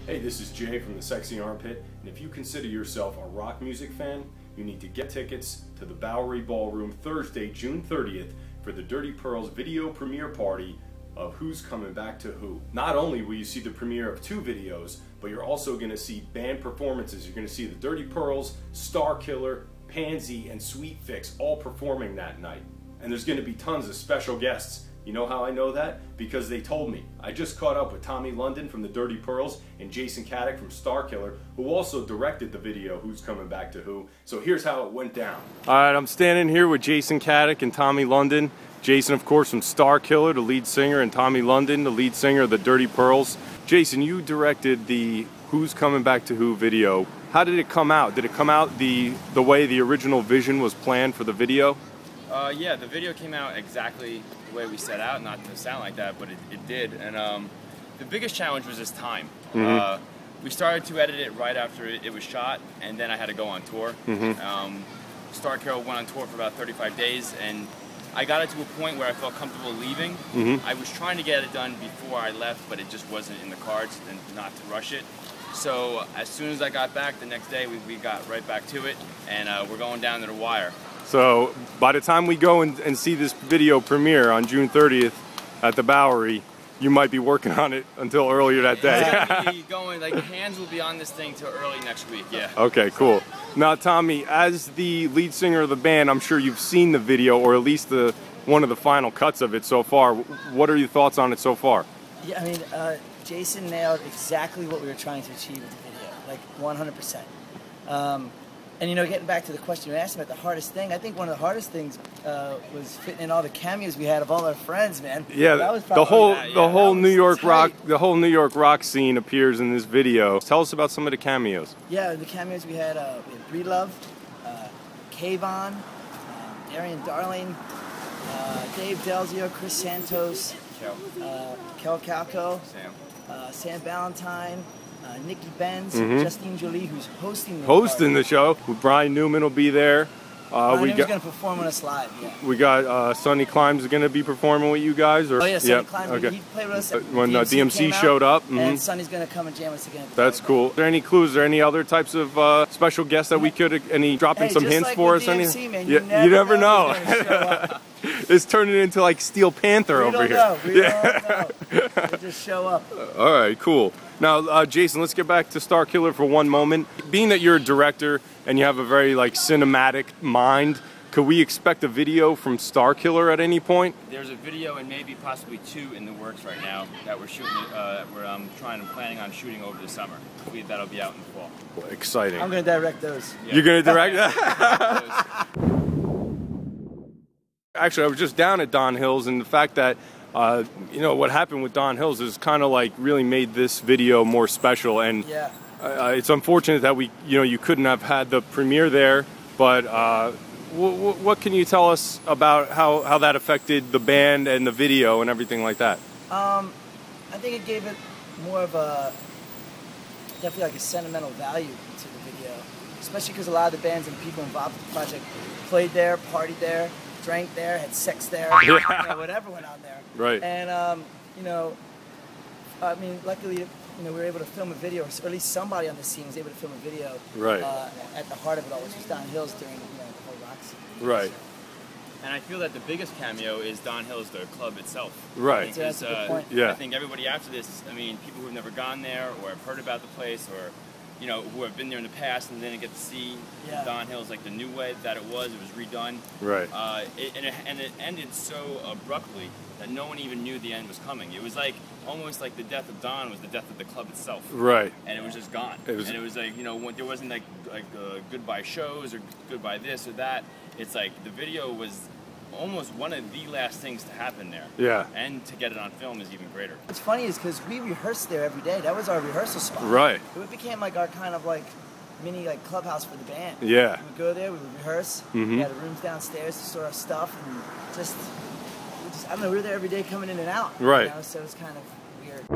Hey, this is Jay from the Sexy Armpit, and if you consider yourself a rock music fan, you need to get tickets to the Bowery Ballroom Thursday, June 30th for the Dirty Pearls video premiere party of Who's Coming Back to Who. Not only will you see the premiere of 2 videos, but you're also going to see band performances. You're going to see the Dirty Pearls, Starkiller, Pansy, and Sweet Fix all performing that night. And there's going to be tons of special guests. You know how I know that? Because they told me. I just caught up with Tommy London from the Dirty Pearls and Jason Caddick from Starkiller, who also directed the video Who's Coming Back to Who. So here's how it went down. Alright, I'm standing here with Jason Caddick and Tommy London. Jason, of course, from Starkiller, the lead singer, and Tommy London, the lead singer of the Dirty Pearls. Jason, you directed the Who's Coming Back to Who video. How did it come out? Did it come out the way the original vision was planned for the video? Yeah, the video came out exactly the way we set out, not to sound like that, but it did. And the biggest challenge was just time. We started to edit it right after it was shot, and then I had to go on tour. Starkiller went on tour for about 35 days, and I got it to a point where I felt comfortable leaving. I was trying to get it done before I left, but it just wasn't in the cards, and not to rush it. So as soon as I got back the next day, we got right back to it, and we're going down to the wire. So by the time we go and see this video premiere on June 30th at the Bowery, you might be working on it until earlier that day. Yeah, going, like, hands will be on this thing till early next week, yeah. Okay, cool. Now, Tommy, as the lead singer of the band, I'm sure you've seen the video, or at least one of the final cuts of it so far. What are your thoughts on it so far? Yeah, I mean, Jason nailed exactly what we were trying to achieve with the video, like 100%. And you know, getting back to the question you asked about the hardest thing, I think one of the hardest things was fitting in all the cameos we had of all our friends, man. Yeah, that was the whole New York rock scene appears in this video. Tell us about some of the cameos. Yeah, the cameos we had Breedlove, Kayvon, Darian Darling, Dave Delzio, Chris Santos, Kel Calco, Sam Valentine, Nikki Benz, Justine Jolie, who's hosting the show. Brian Newman will be there. Brian Newman's going to perform on us live. Yeah. We got Sonny Climbs going to be performing with you guys. Or? Oh yeah, Sonny Climbs. Okay. He played with us when DMC showed up. And Sonny's going to come and jam us again. That's cool. Are there any clues? Are there any other types of special guests that we could? Dropping some hints like for us? DMC, man, you never know. It's turning into like Steel Panther over here. We don't know. They just show up. All right, cool. Now, Jason, let's get back to Starkiller for one moment. Being that you're a director and you have a very cinematic mind, could we expect a video from Starkiller at any point? There's a video and maybe possibly 2 in the works right now that we're shooting. Planning on shooting over the summer. That'll be out in the fall. Well, exciting. I'm going to direct those. Yeah. You're going to direct Actually, I was just down at Don Hills, and the fact that you know, what happened with Don Hills is kind of like really made this video more special, and it's unfortunate that you couldn't have had the premiere there, but what can you tell us about how that affected the band and the video and everything like that? I think it gave it more of definitely like a sentimental value to the video, especially because a lot of the bands and people involved with the project played there, partied there, drank there, had sex there, whatever went on there. Right. And you know, I mean, luckily, we were able to film a video, or at least somebody on the scene was able to film a video. Right. At the heart of it all, which was Don Hills during the whole rock scene. Right. And I feel that the biggest cameo is Don Hills, the club itself. Right. That's a good point. I think everybody after this, I mean, people who have never gone there or have heard about the place, or who have been there in the past and didn't get to see Don Hills like the new way that it was redone. Right. And it ended so abruptly that no one even knew the end was coming. It was like almost like the death of Don was the death of the club itself. Right. And it was just gone. It was like there wasn't like goodbye shows or goodbye this or that. It's like the video was almost one of the last things to happen there. Yeah. And to get it on film is even greater. What's funny is because we rehearsed there every day. That was our rehearsal spot. Right. It became like our kind of mini clubhouse for the band. Yeah. We would go there, we would rehearse. We had rooms downstairs to store our stuff, and just I don't know, we were there every day coming in and out. Right. So it was kind of weird.